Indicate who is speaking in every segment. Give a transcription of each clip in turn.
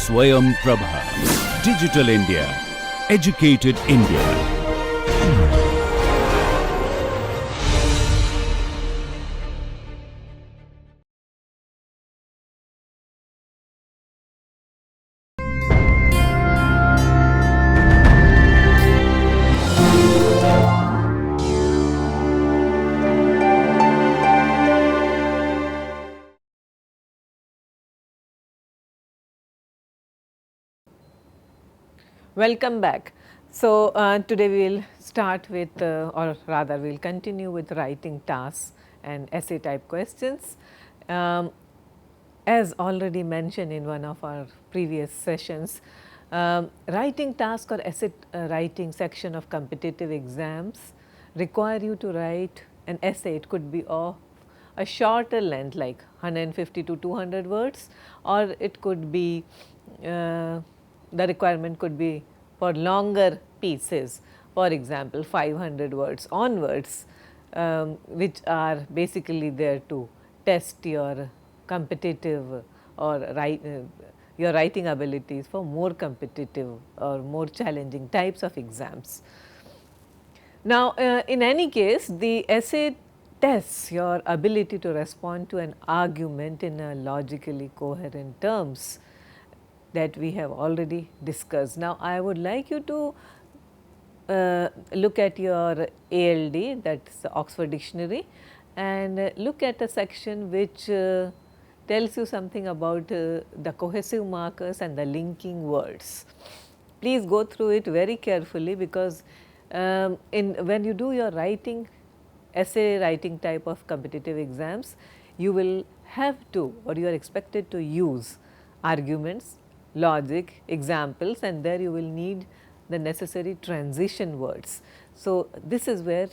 Speaker 1: Swayam Prabha. Digital India. Educated India.
Speaker 2: Welcome back. So, today we will start with or rather we will continue with writing tasks and essay type questions. As already mentioned in one of our previous sessions, writing task or essay writing section of competitive exams require you to write an essay. It could be of a shorter length like 150 to 200 words, or it could be the requirement could be for longer pieces, for example 500 words onwards, which are basically there to test your competitive or your writing abilities for more competitive or more challenging types of exams. Now, in any case, the essay tests your ability to respond to an argument in a logically coherent terms that we have already discussed. Now, I would like you to look at your ALD, that is the Oxford Dictionary, and look at a section which tells you something about the cohesive markers and the linking words. Please go through it very carefully, because when you do your writing, essay writing type of competitive exams, you will have to or you are expected to use arguments, logic, examples, and there you will need the necessary transition words. So, this is where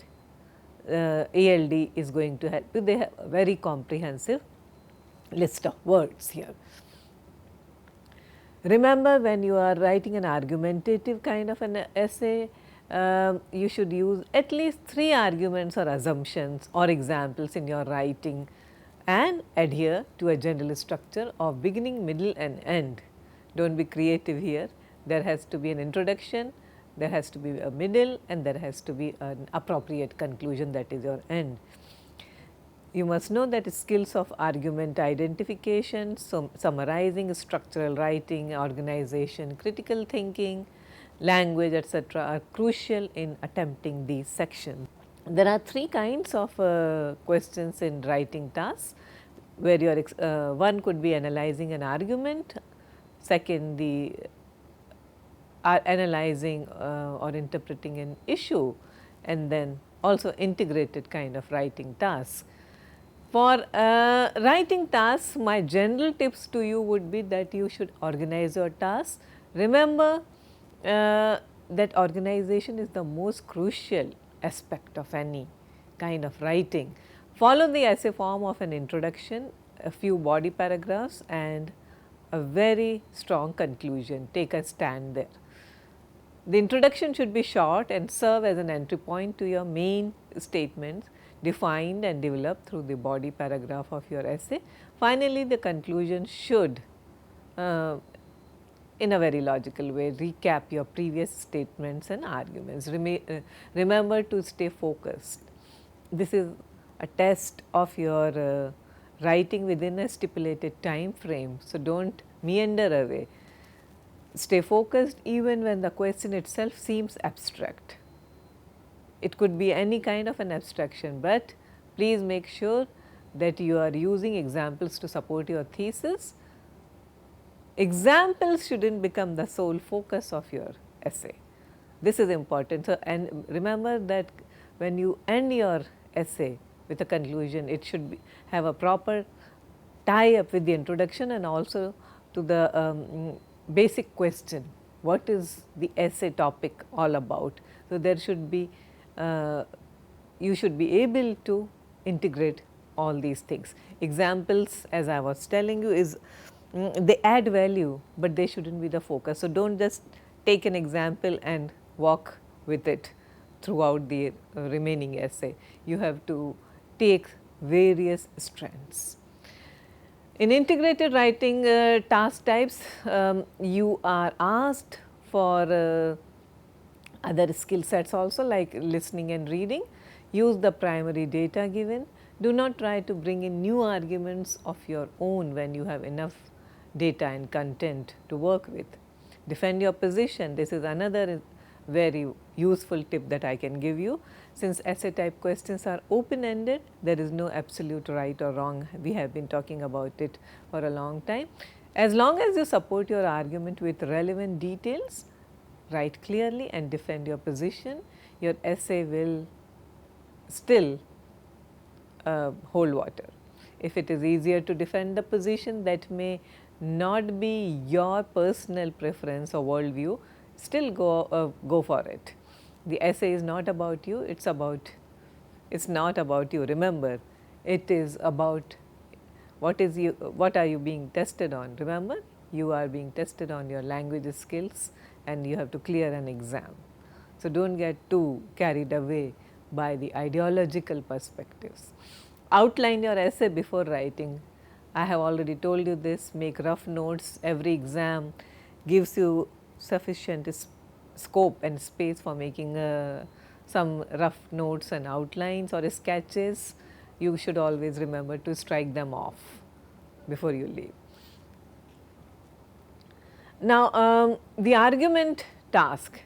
Speaker 2: ALD is going to help you. They have a very comprehensive list of words here. Remember, when you are writing an argumentative kind of an essay, you should use at least 3 arguments or assumptions or examples in your writing and adhere to a general structure of beginning, middle and end. Do not be creative here. There has to be an introduction, there has to be a middle, and there has to be an appropriate conclusion, that is your end. You must know that skills of argument identification, summarizing, structural writing, organization, critical thinking, language, etc., are crucial in attempting these sections. There are 3 kinds of questions in writing tasks, where your one could be analyzing an argument, second the analyzing or interpreting an issue, and then also integrated kind of writing tasks. For writing tasks, my general tips to you would be that you should organize your tasks. Remember that organization is the most crucial aspect of any kind of writing. Follow the essay form of an introduction, a few body paragraphs and a very strong conclusion. Take a stand there. The introduction should be short and serve as an entry point to your main statements, defined and developed through the body paragraph of your essay. Finally, the conclusion should in a very logical way recap your previous statements and arguments. Remember to stay focused. This is a test of your writing within a stipulated time frame. So, do not meander away. Stay focused even when the question itself seems abstract. It could be any kind of an abstraction, but please make sure that you are using examples to support your thesis. Examples should not become the sole focus of your essay. This is important. So, and remember that when you end your essay with a conclusion, it should have a proper tie up with the introduction and also to the basic question, what is the essay topic all about. So, there should be you should be able to integrate all these things. Examples, as I was telling you, is they add value, but they should not be the focus. So, do not just take an example and walk with it throughout the remaining essay. You have to take various strands. In integrated writing task types, you are asked for other skill sets also like listening and reading. Use the primary data given. Do not try to bring in new arguments of your own when you have enough data and content to work with. Defend your position. This is another very useful tip that I can give you. Since essay type questions are open ended, there is no absolute right or wrong. We have been talking about it for a long time. As long as you support your argument with relevant details, write clearly and defend your position, your essay will still hold water. If it is easier to defend the position that may not be your personal preference or worldview, still go for it. The essay is not about you, it's not about you. Remember, it is about what are you being tested on. Remember, you are being tested on your language skills and you have to clear an exam. So, do not get too carried away by the ideological perspectives. Outline your essay before writing. I have already told you this, make rough notes. Every exam gives you sufficient scope and space for making some rough notes and outlines or sketches. You should always remember to strike them off before you leave. Now, the argument task,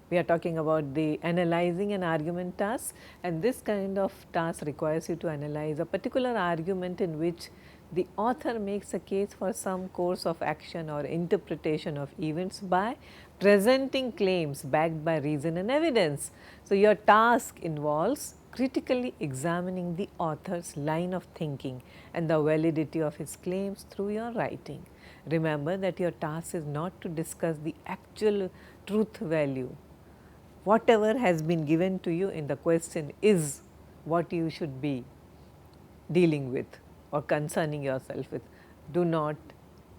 Speaker 2: we are talking about the analyzing an argument task, and this kind of task requires you to analyze a particular argument in which the author makes a case for some course of action or interpretation of events by presenting claims backed by reason and evidence. So, your task involves critically examining the author's line of thinking and the validity of his claims through your writing. Remember that your task is not to discuss the actual truth value. Whatever has been given to you in the question is what you should be dealing with or concerning yourself with. Do not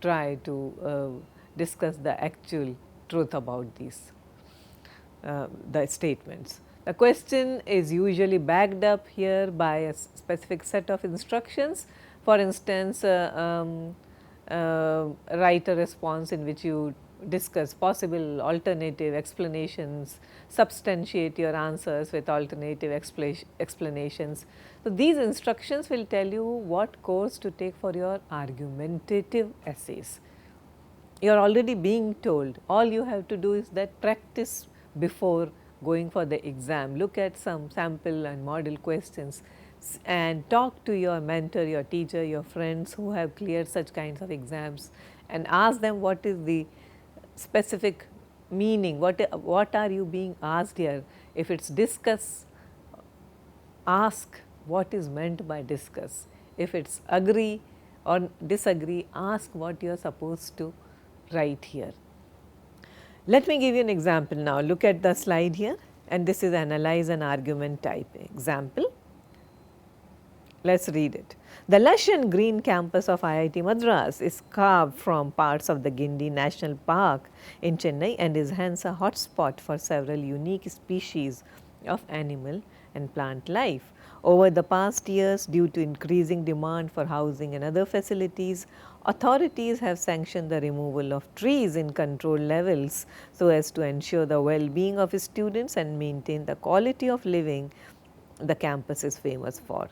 Speaker 2: try to discuss the actual truth about these the statements. The question is usually backed up here by a specific set of instructions. For instance, write a response in which you discuss possible alternative explanations, substantiate your answers with alternative explanations. So, these instructions will tell you what course to take for your argumentative essays. You are already being told, all you have to do is that practice before going for the exam. Look at some sample and model questions and talk to your mentor, your teacher, your friends who have cleared such kinds of exams and ask them what is the specific meaning, what are you being asked here. If it is discuss, ask what is meant by discuss. If it is agree or disagree, ask what you are supposed to write here. Let me give you an example now. Look at the slide here, and this is analyze an argument type example. Let us read it. The lush and green campus of IIT Madras is carved from parts of the Gindi National Park in Chennai and is hence a hotspot for several unique species of animal and plant life. Over the past years, due to increasing demand for housing and other facilities, authorities have sanctioned the removal of trees in controlled levels so as to ensure the well-being of students and maintain the quality of living the campus is famous for.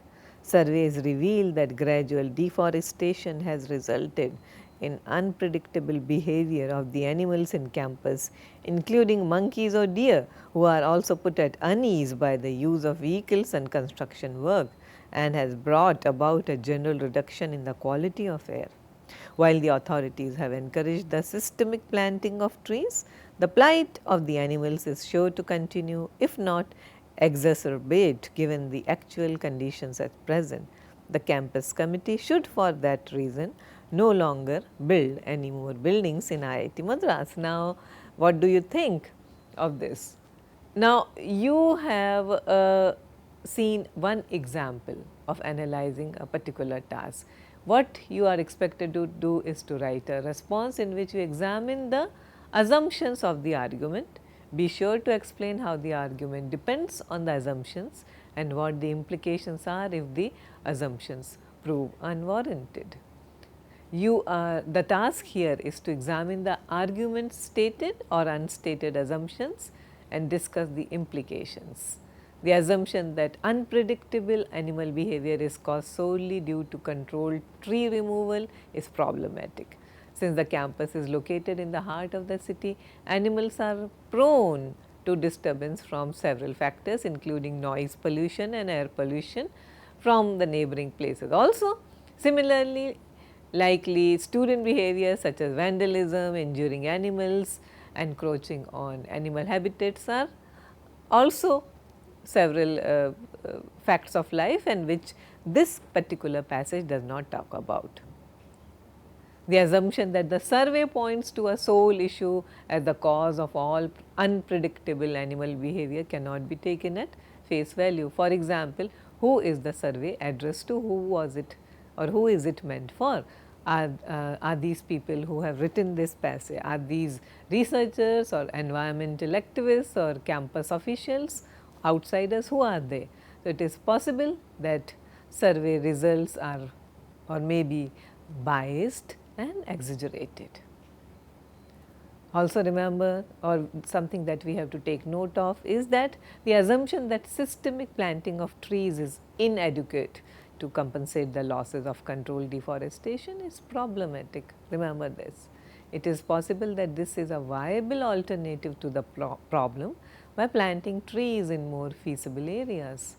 Speaker 2: Surveys reveal that gradual deforestation has resulted in unpredictable behavior of the animals in campus, including monkeys or deer, who are also put at unease by the use of vehicles and construction work, and has brought about a general reduction in the quality of air. While the authorities have encouraged the systemic planting of trees, the plight of the animals is sure to continue, if not exacerbate, given the actual conditions at present. The campus committee should for that reason no longer build any more buildings in IIT Madras. Now, what do you think of this? Now, you have seen one example of analyzing a particular task. What you are expected to do is to write a response in which you examine the assumptions of the argument. Be sure to explain how the argument depends on the assumptions and what the implications are if the assumptions prove unwarranted. the task here is to examine the arguments stated or unstated assumptions and discuss the implications. The assumption that unpredictable animal behavior is caused solely due to controlled tree removal is problematic. Since the campus is located in the heart of the city, animals are prone to disturbance from several factors including noise pollution and air pollution from the neighboring places. Also, similarly likely student behavior such as vandalism, injuring animals, encroaching on animal habitats are also several facts of life and which this particular passage does not talk about. The assumption that the survey points to a sole issue as the cause of all unpredictable animal behavior cannot be taken at face value. For example, who is the survey addressed to, who was it or who is it meant for? Are these people who have written this passage, are these researchers or environmental activists or campus officials, outsiders, who are they? So, it is possible that survey results are or may be biased and exaggerated. Also remember, or something that we have to take note of, is that the assumption that systemic planting of trees is inadequate to compensate the losses of controlled deforestation is problematic. Remember this. It is possible that this is a viable alternative to the problem by planting trees in more feasible areas.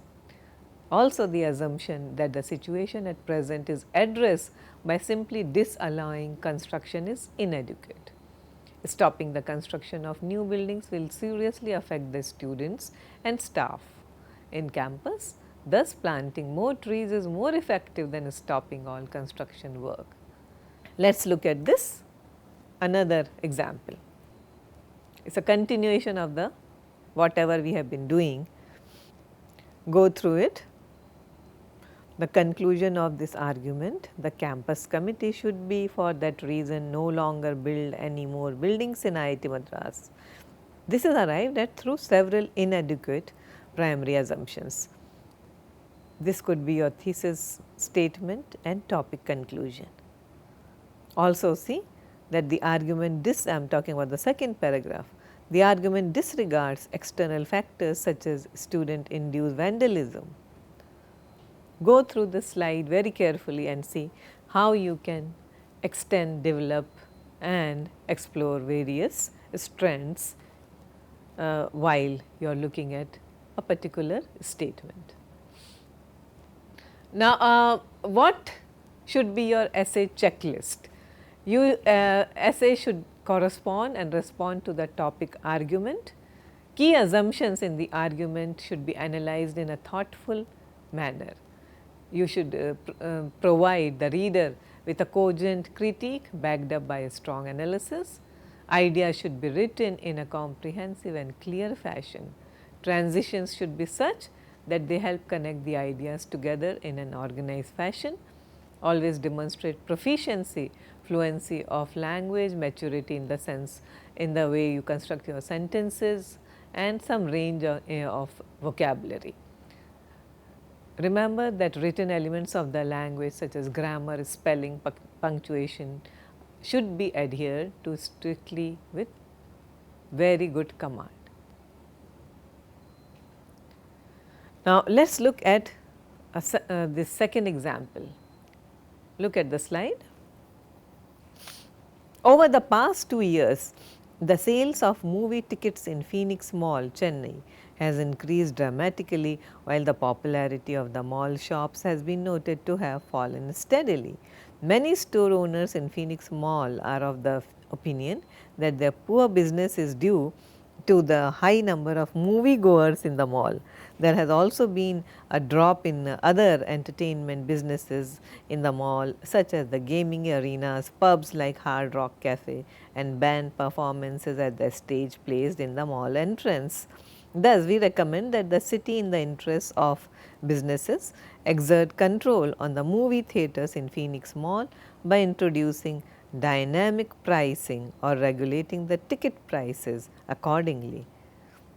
Speaker 2: Also, the assumption that the situation at present is addressed by simply disallowing construction is inadequate. Stopping the construction of new buildings will seriously affect the students and staff in campus. Thus, planting more trees is more effective than stopping all construction work. Let us look at this another example. It is a continuation of the whatever we have been doing. Go through it. The conclusion of this argument, the campus committee should be for that reason no longer build any more buildings in IIT Madras. This is arrived at through several inadequate primary assumptions. This could be your thesis statement and topic conclusion. Also see that the argument I am talking about the second paragraph. The argument disregards external factors such as student induced vandalism. Go through this slide very carefully and see how you can extend, develop and explore various strands while you are looking at a particular statement. Now, what should be your essay checklist? Your essay should correspond and respond to the topic argument. Key assumptions in the argument should be analyzed in a thoughtful manner. You should provide the reader with a cogent critique backed up by a strong analysis. Ideas should be written in a comprehensive and clear fashion. Transitions should be such that they help connect the ideas together in an organized fashion. Always demonstrate proficiency, fluency of language, maturity in the sense in the way you construct your sentences and some range of vocabulary. Remember that written elements of the language such as grammar, spelling, punctuation should be adhered to strictly with very good command. Now, let us look at this second example. Look at the slide. Over the past 2 years, the sales of movie tickets in Phoenix Mall, Chennai has increased dramatically, while the popularity of the mall shops has been noted to have fallen steadily. Many store owners in Phoenix Mall are of the opinion that their poor business is due to the high number of moviegoers in the mall. There has also been a drop in other entertainment businesses in the mall such as the gaming arenas, pubs like Hard Rock Cafe and band performances at the stage placed in the mall entrance. Thus, we recommend that the city in the interest of businesses exert control on the movie theatres in Phoenix Mall by introducing dynamic pricing or regulating the ticket prices accordingly.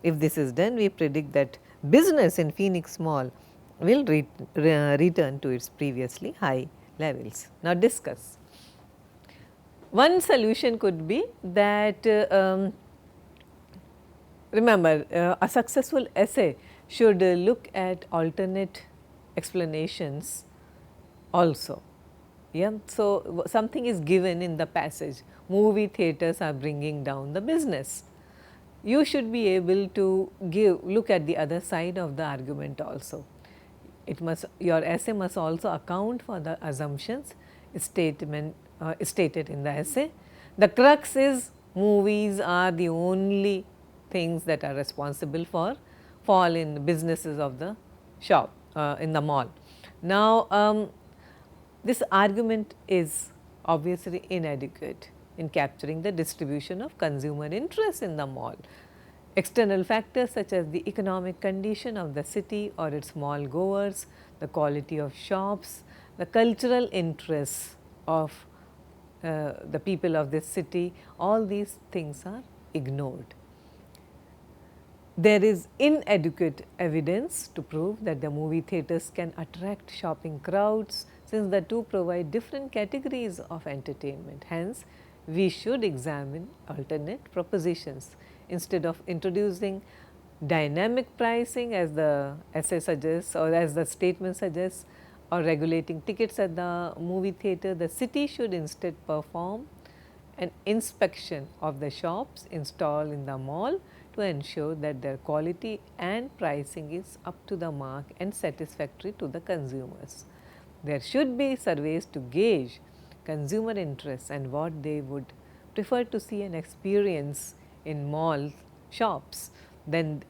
Speaker 2: If this is done, we predict that business in Phoenix Mall will return to its previously high levels. Now, discuss. One solution could be that remember, a successful essay should look at alternate explanations also. Yeah. So, something is given in the passage, movie theatres are bringing down the business. You should be able to look at the other side of the argument also. It must, your essay must also account for the assumptions stated in the essay. The crux is movies are the only things that are responsible for fall in businesses of the shop in the mall. Now, this argument is obviously inadequate in capturing the distribution of consumer interest in the mall. External factors such as the economic condition of the city or its mall goers, the quality of shops, the cultural interests of the people of this city, all these things are ignored. There is inadequate evidence to prove that the movie theatres can attract shopping crowds, since the two provide different categories of entertainment. Hence, we should examine alternate propositions instead of introducing dynamic pricing as the essay suggests or as the statement suggests, or regulating tickets at the movie theatre. The city should instead perform an inspection of the shops installed in the mall to ensure that their quality and pricing is up to the mark and satisfactory to the consumers. There should be surveys to gauge consumer interests and what they would prefer to see and experience in mall shops. Then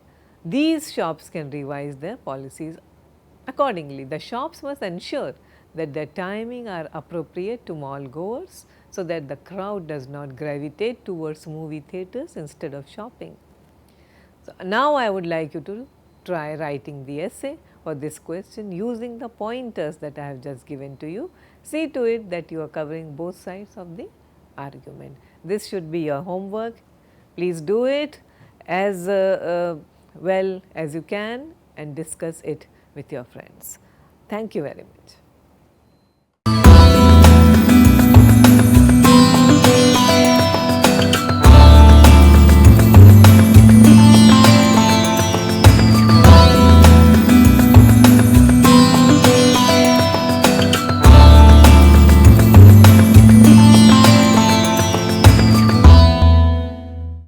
Speaker 2: these shops can revise their policies accordingly. The shops must ensure that their timing are appropriate to mall goers, so that the crowd does not gravitate towards movie theatres instead of shopping. So, now I would like you to try writing the essay for this question using the pointers that I have just given to you. See to it that you are covering both sides of the argument. This should be your homework. Please do it as well as you can and discuss it with your friends. Thank you very much.